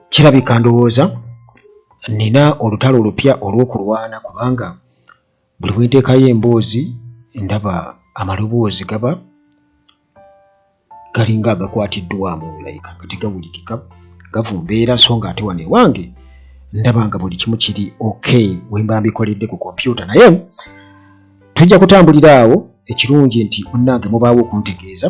kirabika ndowooza nina olutalo olupya olw'okulwana kubanga buli bwenteekayo emboozi ndaba amaloboozi gaba galinga agakwatiddwamu like nga tegawulikika gavumbeera so nga ate wano ewange ndaba nga buli kimu kiri okay wemba mbikoledde ku kompyuta naye tujja kutambulira awo ekirungi nti munnange mubaawo okuntegeeza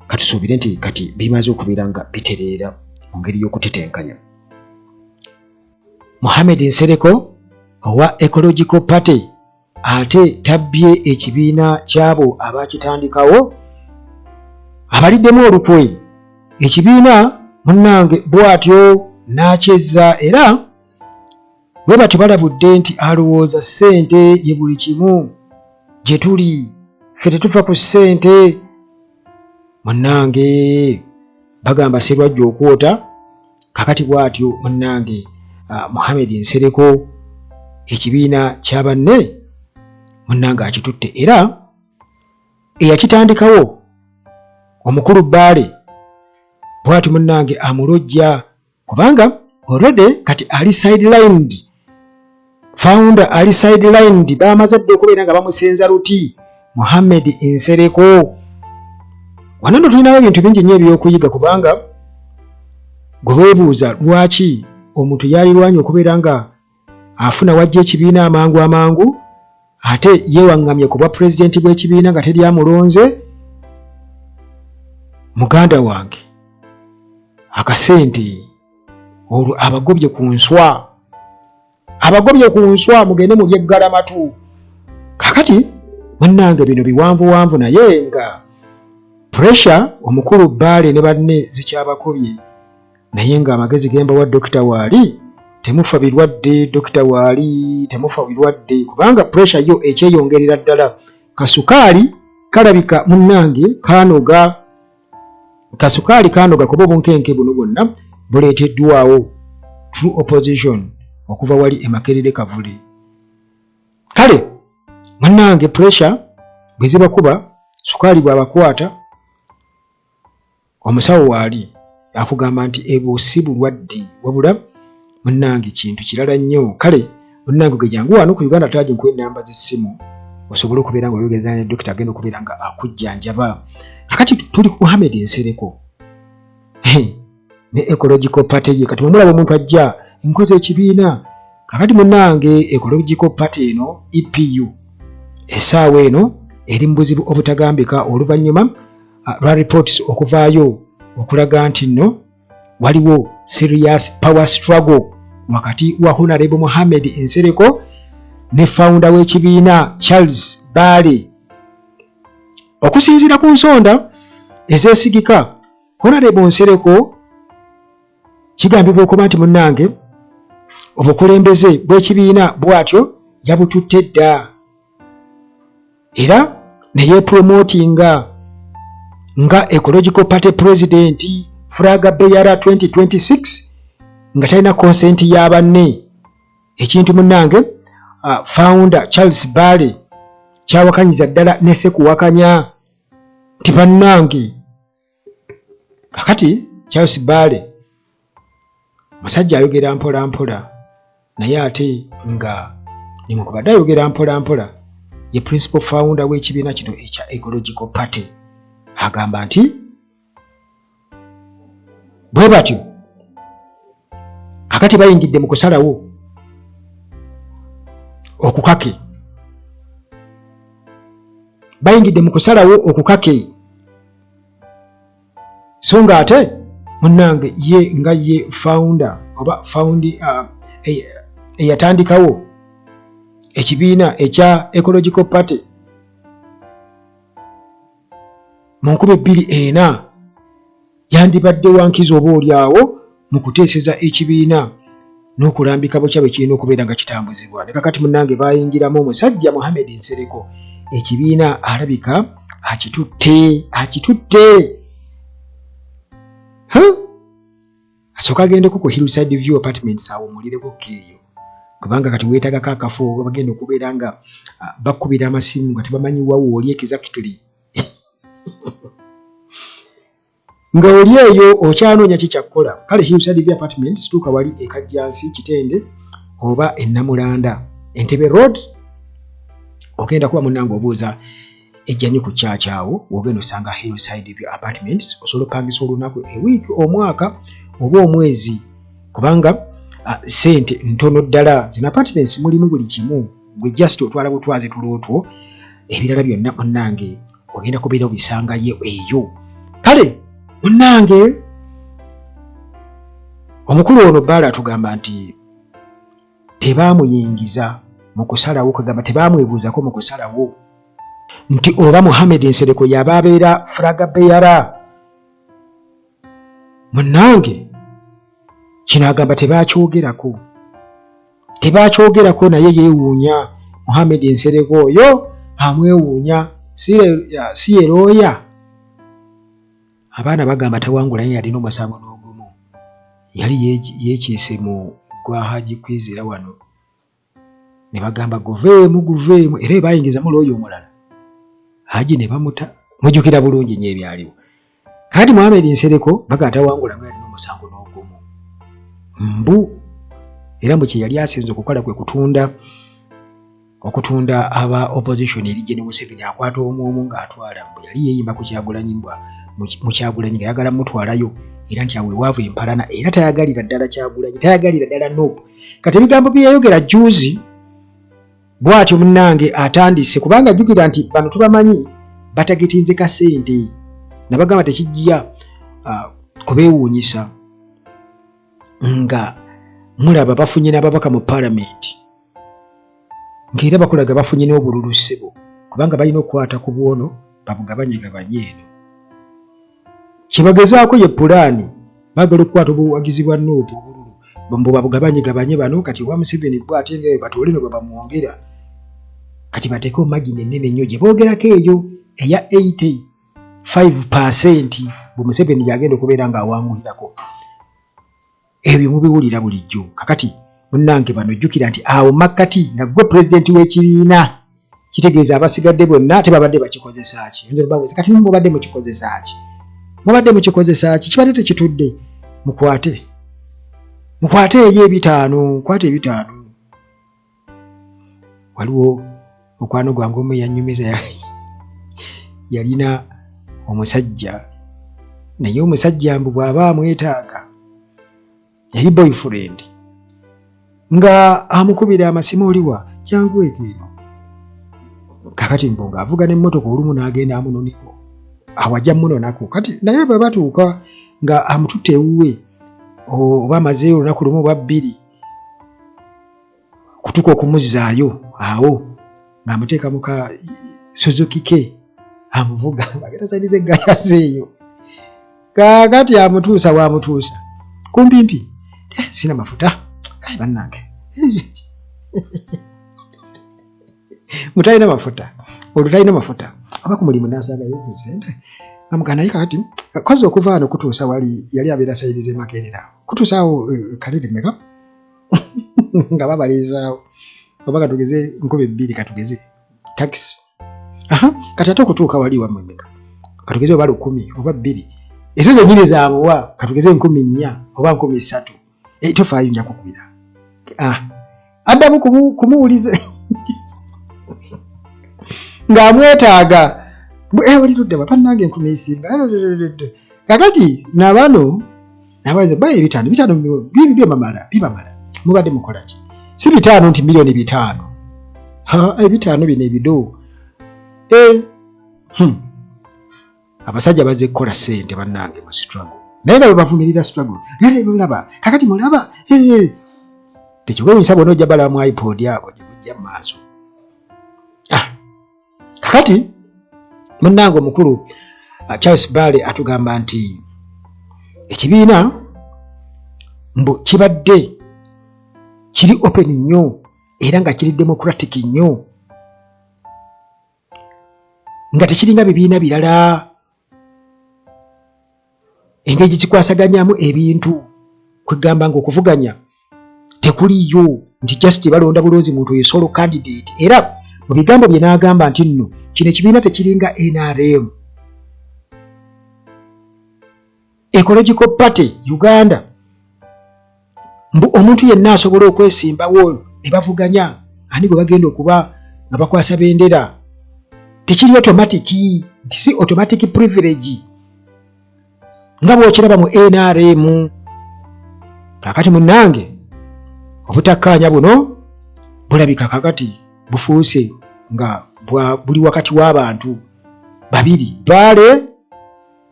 katusuubire nti kati bimaze okubeera nga bitereera mu ngeri y'okutetenkanya. Mohamed Nsereko owa Ecological Party ate tabbye ekibiina kyabo abakitandikawo abaliddemu olukwe. Ekibiina munnange bw'atyo n'akyezza era bwe batyo balabudde nti alowooza ssente ye buli kimu gye tuli ffe tetufa ku ssente. Munnange bagamba Sserwajja okwota kakati bw'atyo munnange Mohamed Nsereko ekibiina kya banne munnange akitutte era eyakitandikawo omukulu Bbaale bw'atyo munnange amulojja kubanga already kati ali sidelined founder ali sidelined bamaze dde okubeera nga bamusenza luti Mohamed Nsereko. Wano ndo tulinayo ebintu bingi nnyo ebyokuyiga kubanga gwe weebuuza lwaki omuntu yalirwanya okubeera nga afuna wajja ekibiina amangu ate yeewaŋŋamye ku bwa pulezidenti bw'ekibiina nga teryamulonze. Muganda wange akasente olwo abagobye ku nswa mugende mu byeggalamatu. Kakati munnange bino biwanvuwanvu naye nga pressure omukulu Bbaale ne banne zikyabakobye naye nga amagezi gemba wa Dr. Waali temufa birwadde Dr. Waali temufa birwadde kubanga pressure yo ekyeyongerera ddala. Kasukaali kalabika munnange kasukaali kanoga kuba obunkenke buno bwonna buleeteddwawo true opposition okuva wali Makerere Kavule. Kale munnange pressure bwe zibakuba sukaali bw'abakwata omusawo Waali akugamba nti ebwo si bulwadde wabula munnange kintu kirala nnyo. Kale munnange ge jangu wano ku Uganda Taji nkuwe ennamba z'essimu osobole okubeera nga oyogeza ne dokita agenda okubeera nga akujjanjaba. Kakati tuli ku Mohamed Nsereko ne Ecological Party ye kati mulaba omuntu ajja nkoze ekibiina. Kakati munnange Ecological Party eno EPU essaawa eno eri mu buzibu obutagambika oluvannyuma lwa reports okuvaayo okulaga nti nno waliwo serious power struggle wakati wa Honorable Mohamed Nsereko ne founder w'ekibiina Charles Bbaale. Okusinziira ku nsonda ezeesigika Honorable Nsereko kigambibwa okuba nti munnange obukulembeze bw'ekibiina bw'atyo yabututte dda era ne yeepromotinga nga Ecological Party President Furaga Beyara 2026 nga talina consent ya banne. Ekintu munnange founder Charles Bbaale kyawakanyiza ddala ne Sekuwakanya nti bannange kakati Charles Bbaale musajja ayogera mpola mpola naye ate nga nimukubadde ayogera mpola mpola ye principal founder w'ekibiina kino ekya Ecological Party agamba nti bwe batyo kakati bayingidde mu kusalawo okukake so nga ate munnange ye nga ye founder oba eyatandikawo ekibiina ekya Ecological Party mu 2004 yandibadde wankiza oba olyawo mu kuteeseza ekibiina n'okulambika bukya bwe kirina okubeera nga kitambuzibwa. Ne kakati munnange bayingiramu omusajja Mohamed Nsereko ekibiina alabika akitutte asooka agendeko ku Hillside View Apartments awo mulireko keeyo kubanga kati weetagako akafo bagenda okubeera nga bakubira amasimu nga tebamanyi wawo oli exactly. nga oli eyo okyanoonya kikyakukola kale Hillside View Apartments tuuka wali ekajjansi Kitende oba Ennamulanda Entebbe Road ogenda kuba munnange obuuza ejjani ku kyakyawo ogenda osanga Hillside View Apartments osobola opangisa olunaku ewiiki omwaka oba omwezi kubanga sente ntono ddala zino apartments mulimu buli kimu gwe just otwala butwaze tulotwo ebirala byonna munnange ogenda kubeera obisangayo eyo kale munnange omukulu ono Bbaala atugamba nti tebaamuyingiza mu kusalawo kagamba tebaamwebuuzako mu kusalawo nti oba Mohamed Nsereko yaba abeera flaga bearer munnange kino agamba tebakyogerako naye yeewuunya Mohamed Nsereko oyo amwewuunya si yerooya abaana bagamba tawangula naye yalina omusango n'ogumu yali yeekiise mu gwa Haji Kwizera wano ne bagamba guveemu era bayingizamu looyo omulala Haji ne bamuta mujjukira bulungi nnyo ebyaliwo kati Mohamed Nsereko bagamba tawangula naye yalina omusango n'ogumu mbu era mu kye yali asinze okukola kwe okutunda aba opposition eri Gen Museveni akwata omu ng'atwala mbu yali yeeyimba ku Kyagulanyi mbwa mu Kyagulanyi nga yagala mutwalayo era nti awe waavu empalana era tayagalira ddala Kyagulanyi tayagalira ddala Nobu kati ebigambo bye yayogera juzi bw'atyo munnange atandise kubanga jjukira nti bano tubamanyi batagetinze ka ssente nabagamba tekijja kubeewuunyisa nga mulaba bafunye n'ababaka mu Parliament ng'era bakulaga bafunye n'obululu ssebo kubanga balina okukwata ku bwono babugabanyegabanye eno kyebagezaako ye pulaani baagala okukwata obuwagizi bwa Nuupu obululu mbu babugabanyegabanye bano kati owa Museveni bw ate nga batoole no babamwongera kati bateeko magini ennene nnyo gye boogerako eyo eya 85% bwe Museveni yagenda okubeera ng'awangulirako ebyo mubiwulira bulijjo kakati munnange bano jjukira nti awo makkati nga gwe pulezidenti w'ekibiina kitegeeza abasigadde bonna tebabadde bakikozesa ki kati mubadde mukikozesa ki kibadde tekitudde mukwate eyo 5 waliwo mukwano gwange omu yanyumiza yalina omusajja naye omusajja mbu bw'aba amwetaaga yali boyfriend nga amukubira amasimu oliwa jangu egeno kakati mbu ng'avuga n'emmotoka olumu n'agenda amunoneko awajja munonako kati naye bwe batuuka nga amututte ewuwe oba amazeeyo olunaku lumu oba 2 kutuka okumuzzaayo awo ng'amuteeka mu ka Suzuki ke amuvuga bagetasainiza eggayazeeyo kakati amutuusa waamutuusa kumpimpi sina mafuta bannange mutalina mafuta olutalina mafuta oba ku mulimu n'asangayo ku sente amugana naye kakati kozi okuva wano kutuusa wali yali abeera sayiriza Makerera kutuusa awo kalere meka nga babaleezaawo oba katugeze 2,000 katugeze taxi kati ate okutuuka wali wamwe meka katugeze oba 10 oba 2 ezo zennyini zaamuwa katugeze 4,000 oba 3,000 tofaayo nja kukubira addamu kumuwulize ng'amwetaaga olirudde bapannange 10,000 isinga kakati nabano nabaze baye 5 bibamala mubadde mukola ki si 5 nti milioni 5 5 bino ebido abasajja bazze kukola ssente bannange mu struggle naye nga bwe bavumirira struggle mulaba kakati mulaba tekigwewunyisa bwona ojja bala mu iPod abo gye bujja mu maaso kakati munnange omukulu Charles Bale atugamba nti ekibiina mbu kibadde kiri open nnyo era nga kiri democratic nnyo nga tekiringa bibiina birala engeri kikwasaganyamu ebintu kwegamba nga okuvuganya tekuliyo nti just balonda bulunzi muntu oyo solo candidate era mu bigambo bye n'agamba nti nno kino ekibiina tekiringa NRM Ecological Party Uganda mbu omuntu yenna asobola okwesimbawo ne bavuganya ani gwe bagenda okuba nga bakwasa bendera tekiri automatic nti si automatic privilege nga bw'okiraba mu NRM. Kakati munnange obutakkaanya buno bulabika kakati bufuuse nga buli wakati w'abantu babiri, Baale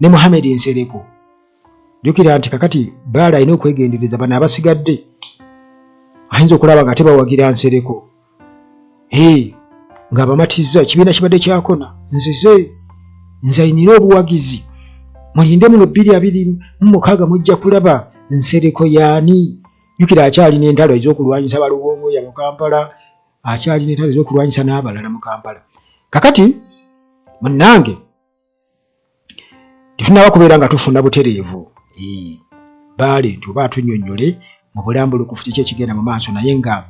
ne Mohamed Nsereko. Jukira nti kakati Baale alina okwegendereza bano abasigadde ayinza okulaba nga tebawagira Nsereko ng'abamatizza ekibiina kibadde kyakona nze ayinira obuwagizi mulinde mu 2026 mujja kulaba Nsereko yaani. Jukira akyalina entalo ez'okulwanyisa Baluwongoya mu Kampala, akyalina entalo ez'okulwanyisa n'abalala mu Kampala. Kakati munnange tetunaba kubeera nga tufuna butereevu Baale nti oba atunnyonnyole mu bulambulukufu kiki ekigenda mu maaso, naye nga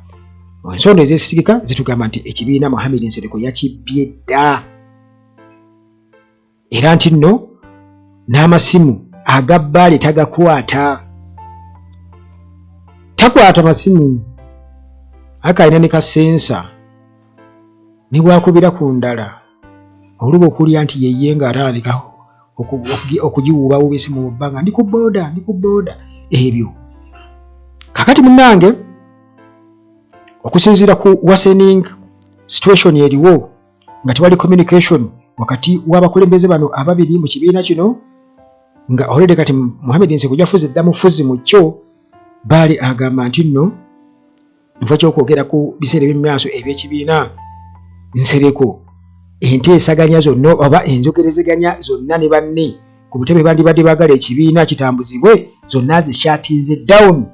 ensonda ez'esirika zitugamba nti ekibiina Mohamed Nsereko yakibbye dda era nti nno n'amasimu aga Baale tagakwata masimu akalina ne kasensa ne bwakubira ku ndala oluba okulya nti yeye ng'atandika okugiwuubawuubisi mu bbanga ndi ku booda ebyo. Kakati munnange okusinziira ku worsening situation eriwo nga tewali communication wakati w'abakulembeze bano ababiri mu kibiina kino nga already kati Mohamed Nsereko yafuze dda mufuzi mu kyo, Baale agamba nti nno nfa ky'okwogera ku biseera eby'emaaso eby'ekibiina Nsereko enteesaganya zonna oba enjogerezeganya zonna ne banne ku butebe bandibadde baagala ekibiina kitambuzibwe zonna zishatinze down,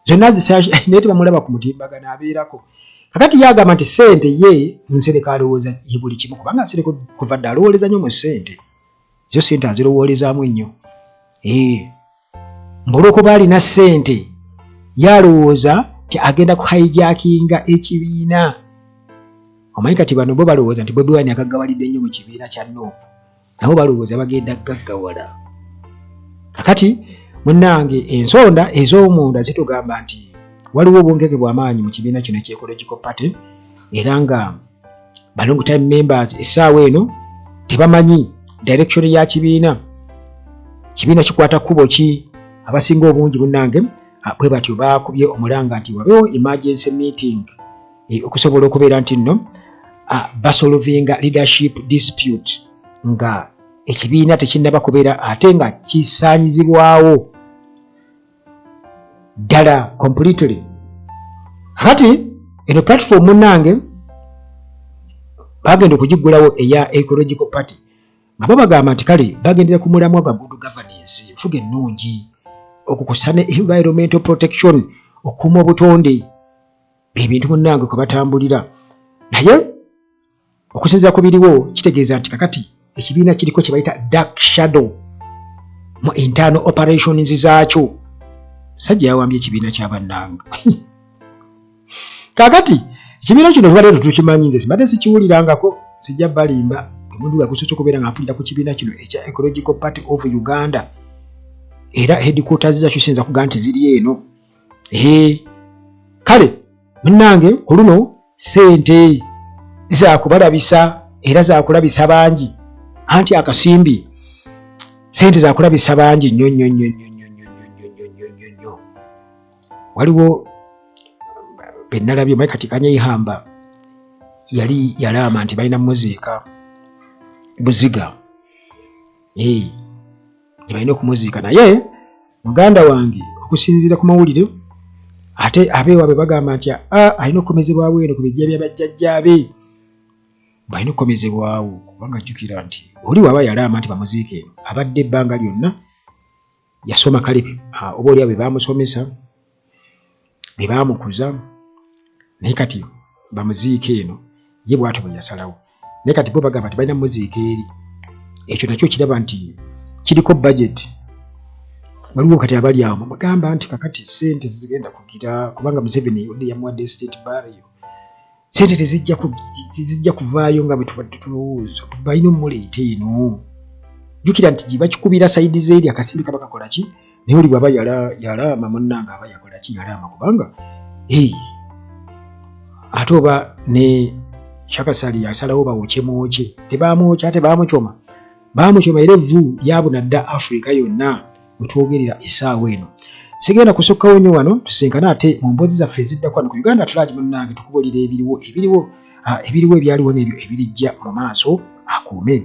naye tebamulaba ku mutimbagano abeerako. Kakati yagamba nti ssente ye Nsereko alowooza ye buli kimu kubanga Nsereko kuva dda alowooleza nnyo mu ssente, zo ssente azirowoolezaamu ennyo. Mbulwekuba alina ssente yalowooza nti agenda ku hijackinga ekibiina. Omanyi kati bano bo balowooza nti Bobi Wine agaggawalidde nnyo mu kibiina kya Nuupu, nabo balowooza bagenda gaggawala. Kakati munnange ensonda ez'omunda zitugamba nti waliwo obwongeke bw'amaanyi mu kibiina kino eky'Ecological Party era nga long time members essaawa eno tebamanyi direction ya kibiina kikwata kkubo ki. Abasinga obungi munnange bwe batyo baakubye omulanga nti wabeewo emergency meeting okusobola okubeera nti nno basolvinga leadership dispute nga ekibiina tekinnaba kubeera ate nga kisaanyizibwawo ddala completely. Kati eno platform munnange bagenda okugiggulawo eya Ecological Party nga babagamba nti kale bagendera ku mulamwa gwa good governance, enfuga ennungi, okukusa ne environmental protection, okuuma obutonde, ebintu munnange kwe batambulira. Naye okusinziira ku biriwo kitegeeza nti kakati ekibiina kiriko kye bayita dark shadow mu internal operations zaakyo. Sajja yawambye ekibiina kya bannange. Kakati ekibiina kino tubadde tukimanyi, nze sibadde sikiwulirangako, sijja balimba omuntu yakusoose okubeera nga mpulira ku kibiina kino ekya Ecological Party of Uganda era headquarters zakyo sinza kugaa nti ziri eno. Kale munnange ku luno ssente zakubalabisa era zakulabisa bangi, anti akasimbi ssente zakulabisa bangi nnyo nnyo nnyo nnyo nnyo nnyo. Waliwo bennalabye omanyi kati Kanyeyihamba yali yalaama nti balina muziika Buziga, balina okumuziika, naye muganda wange okusinziira ku mawulire ate abeewabwe bagamba nti alina okukomezebwawo eno ku bijja bya bajjajjaabe, balina okukomezebwawo kubanga jjukira nti oli waba yalaama nti bamuziike eno abadde ebbanga lyonna yasoma, kale oba oli abe baamusomesa be baamukuza, naye kati bamuziike eno ye bw'atyo bwe yasalawo. Naye kati bo bagamba nti balina muziika eri, ekyo nakyo kiraba nti kiriko budget. Waliwo kati abali awo mugamba nti kakati ssente zigenda kugira kubanga Museveni yodde yamuwadde state burial, ssente tezijja kuvaayo nga bwe tubadde tulowooza, balina omuleeta eno. jukira nti bakikubira saidi zeeri akasimbi kaba kakola ki naye oli bw'aba yalaama munnanga aba yakola ki yalaama kubanga ate oba ne Shakasali yasalawo bawokye tebamwokya tebamukyoma era evvu lyabunadda Afrika yonna wetwogerera essaawa eno. Sigenda kusukkawo nnyo wano tusinkana ate mu mboozi zaffe eziddako wano ku Uganda at Large munnange tukubuulira ebiriwo ebyaliwo n'ebyo ebirijja mu maaso akuume